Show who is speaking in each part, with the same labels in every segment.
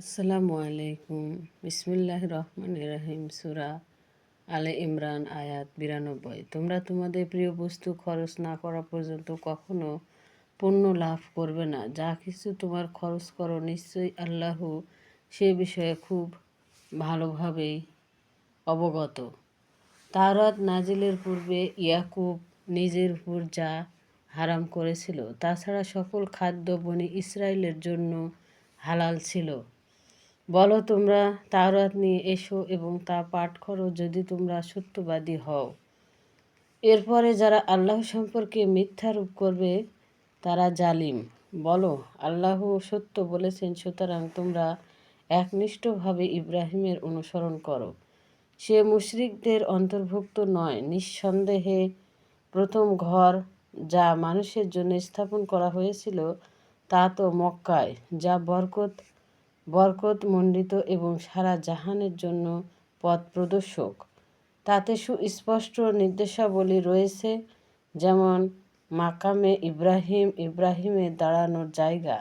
Speaker 1: আসসালামু আলাইকুম। বিসমিল্লাহির রহমানির রহিম। সূরা আলে ইমরান আয়াত ৯২। তোমরা তোমাদের প্রিয় বস্তু খরচ না করা পর্যন্ত কখনো পুণ্য লাভ করবে না। যা কিছু তোমার খরচ করো, নিশ্চয়ই আল্লাহ সে বিষয়ে খুব ভালোভাবেই অবগত। তাওরাত নাজিলের পূর্বে ইয়াকুব নিজের উপর যা হারাম করেছিল, তাছাড়া সকল খাদ্য বনি ইসরায়েলের জন্য হালাল ছিল। বলো, তোমরা তাওরাত নিয়ে এসো এবং তা পাঠ করো যদি তোমরা সত্যবাদী হও। এরপরে যারা আল্লাহ সম্পর্কে মিথ্যারোপ করবে তারা জালিম। বলো, আল্লাহ সত্য বলেছেন, সুতরাং তোমরা একনিষ্ঠভাবে ইব্রাহিমের অনুসরণ করো। সে মুশরিকদের অন্তর্ভুক্ত নয়। নিঃসন্দেহে প্রথম ঘর যা মানুষের জন্য স্থাপন করা হয়েছিল তা তো মক্কায়, যা বরকতমণ্ডিত এবং সারা জাহানের জন্য পথ প্রদর্শক। তাতে সুস্পষ্ট নির্দেশাবলী রয়েছে, যেমন মাকামে ইব্রাহিমের দাঁড়ানোর জায়গা।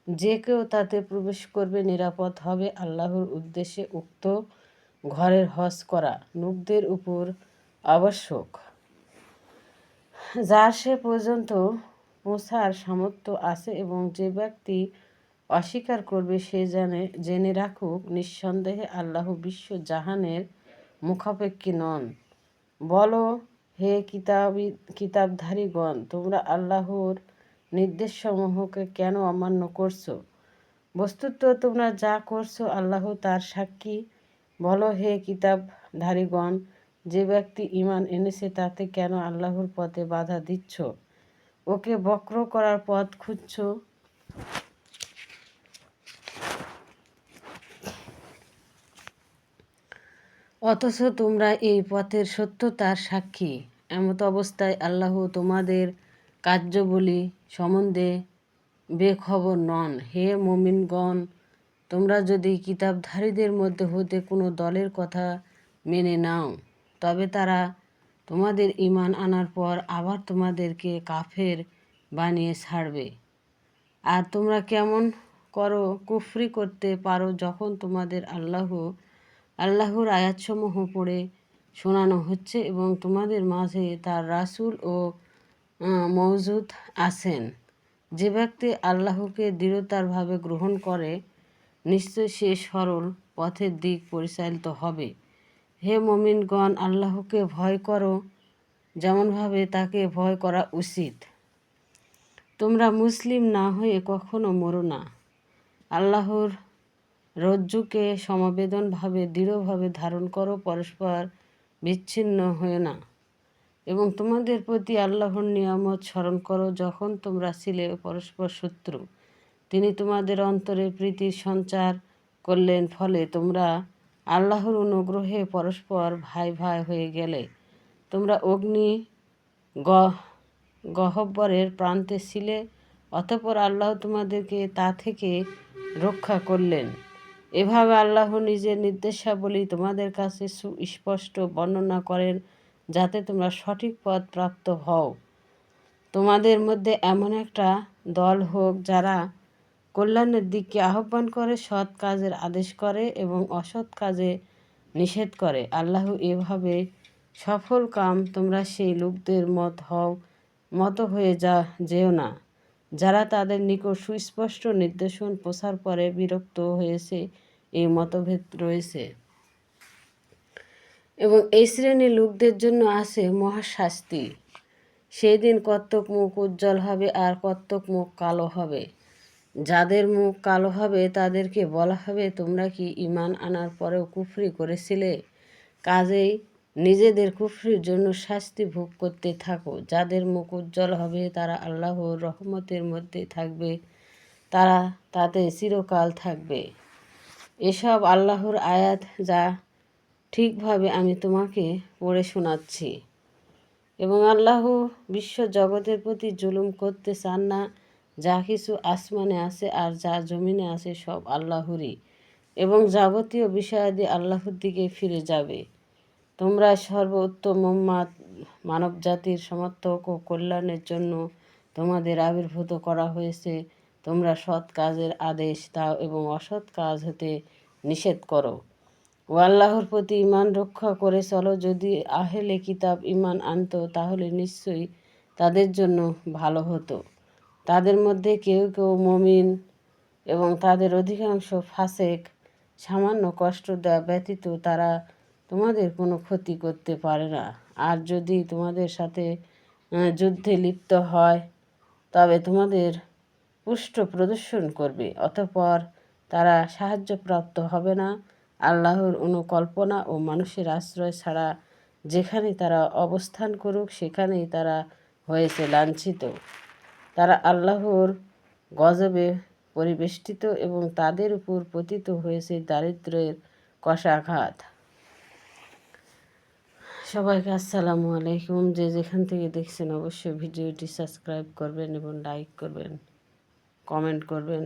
Speaker 1: যে কেউ তাতে প্রবেশ করবে নিরাপদ হবে। আল্লাহর উদ্দেশ্যে উক্ত ঘরের হজ করা লোকদের উপর আবশ্যক, যার সে পর্যন্ত পৌঁছার সামর্থ্য আছে, এবং যে ব্যক্তি অস্বীকার করবে সে জেনে রাখুক, নিঃসন্দেহে আল্লাহ বিশ্ব জাহানের মুখাপেক্ষী নন। বলো, হে কিতাবধারীগণ, তোমরা আল্লাহর নির্দেশসমূহকে কেন অমান্য করছো? বস্তুত তোমরা যা করছো আল্লাহ তার সাক্ষী। বলো, হে কিতাবধারীগণ, যে ব্যক্তি ঈমান এনেছে তাতে কেন আল্লাহর পথে বাধা দিচ্ছ? ওকে বক্র করার পথ খুঁজছো? অথচ তোমরা এই পথের সত্যতার সাক্ষী। এমত অবস্থায় আল্লাহ তোমাদের কার্যাবলী সম্বন্ধে বেখবর নন। হে মুমিনগণ, তোমরা যদি কিতাবধারীদের মধ্যে হতে কোনো দলের কথা মেনে নাও, তবে তারা তোমাদের ঈমান আনার পর আবার তোমাদেরকে কাফের বানিয়ে ছাড়বে। আর তোমরা কেমন কুফরি করতে পারো যখন তোমাদের আল্লাহর আয়াতসমূহ পড়ে শোনানো হচ্ছে এবং তোমাদের মাঝে তার রাসূল ও মওজুদ আছেন। যে ব্যক্তি আল্লাহকে দৃঢ়তারভাবে গ্রহণ করে, নিশ্চয় সে সরল পথের দিক পরিচালিত হবে। হে মুমিনগণ, আল্লাহকে ভয় করো যেমনভাবে তাকে ভয় করা উচিত। তোমরা মুসলিম না হয়ে কখনো মরো না। আল্লাহর রজ্জুকে সমবেদনভাবে দৃঢ়ভাবে ধারণ করো, পরস্পর বিচ্ছিন্ন হয়ে না, এবং তোমাদের প্রতি আল্লাহর নিয়ামত স্মরণ করো যখন তোমরা ছিলে পরস্পর শত্রু। তিনি তোমাদের অন্তরে প্রীতির সঞ্চার করলেন, ফলে তোমরা আল্লাহর অনুগ্রহে পরস্পর ভাই ভাই হয়ে গেলে। তোমরা অগ্নি গহ্বরের প্রান্তে ছিলে, অতঃপর আল্লাহ তোমাদেরকে তা থেকে রক্ষা করলেন। এভাবে আল্লাহ নিজের নির্দেশাবলী তোমাদের কাছে সুস্পষ্ট বর্ণনা করেন, যাতে তোমরা সঠিক পথ প্রাপ্ত হও। তোমাদের মধ্যে এমন একটা দল হোক যারা কল্যাণের দিকে আহ্বান করে, সৎ কাজের আদেশ করে এবং অসৎ কাজে নিষেধ করে। আল্লাহ এভাবে সফল কাম। তোমরা সেই লোকদের মতো হয়ে যেও না, যারা তাদের নিকট সুস্পষ্ট নির্দেশন পৌঁছার পরে বিরক্ত হয়েছে। এই মতভেদ রয়েছে, এবং এই শ্রেণীর লোকদের জন্য আছে মহাশাস্তি। সেই দিন কতক মুখ উজ্জ্বল হবে আর কতক মুখ কালো হবে। যাদের মুখ কালো হবে তাদেরকে বলা হবে, তোমরা কি ঈমান আনার পরেও কুফরি করেছিলে? কাজেই নিজেদের কুফরির জন্য শাস্তি ভোগ করতে থাকো। যাদের মুখ উজ্জ্বল হবে তারা আল্লাহর রহমতের মধ্যে থাকবে, তারা তাতে চিরকাল থাকবে। এসব আল্লাহর আয়াত যা ঠিকভাবে আমি তোমাকে পড়ে শোনাচ্ছি, এবং আল্লাহ বিশ্ব জগতের প্রতি জুলুম করতে চান না। যা কিছু আসমানে আছে আর যা জমিনে আছে সব আল্লাহরই, এবং যাবতীয় বিষয়াদি আল্লাহর দিকে ফিরে যাবে। তোমরা সর্বোত্তম মানবজাতির সমর্থক ও কল্যাণের জন্য তোমাদের আবির্ভূত করা হয়েছে। তোমরা সৎ কাজের আদেশ দাও এবং অসৎ কাজ হতে নিষেধ করো। ও আল্লাহর প্রতি ঈমান রক্ষা করে চলো। যদি আহলে কিতাব ঈমান আনতো তাহলে নিশ্চয়ই তাদের জন্য ভালো হতো। তাদের মধ্যে কেউ কেউ মুমিন এবং তাদের অধিকাংশ ফাসেক। সামান্য কষ্ট দেওয়া ব্যতীত তারা তোমাদের কোনো ক্ষতি করতে পারে না। আর যদি তোমাদের সাথে যুদ্ধে লিপ্ত হয় তবে তোমাদের পুষ্ট প্রদর্শন করবে, অতঃপর তারা সাহায্যপ্রাপ্ত হবে না। আল্লাহর অনুকল্পনা ও মানুষের আশ্রয় ছাড়া যেখানে তারা অবস্থান করুক সেখানেই তারা হয়েছে লাঞ্ছিত। তারা আল্লাহর গজবে পরিবেষ্টিত এবং তাদের উপর পতিত হয়েছে দারিদ্র্যের কষাঘাত। সবাইকে আসসালামু আলাইকুম। যে যেখান থেকে দেখছেন অবশ্যই ভিডিওটি সাবস্ক্রাইব করবেন এবং লাইক করবেন, কমেন্ট করবেন।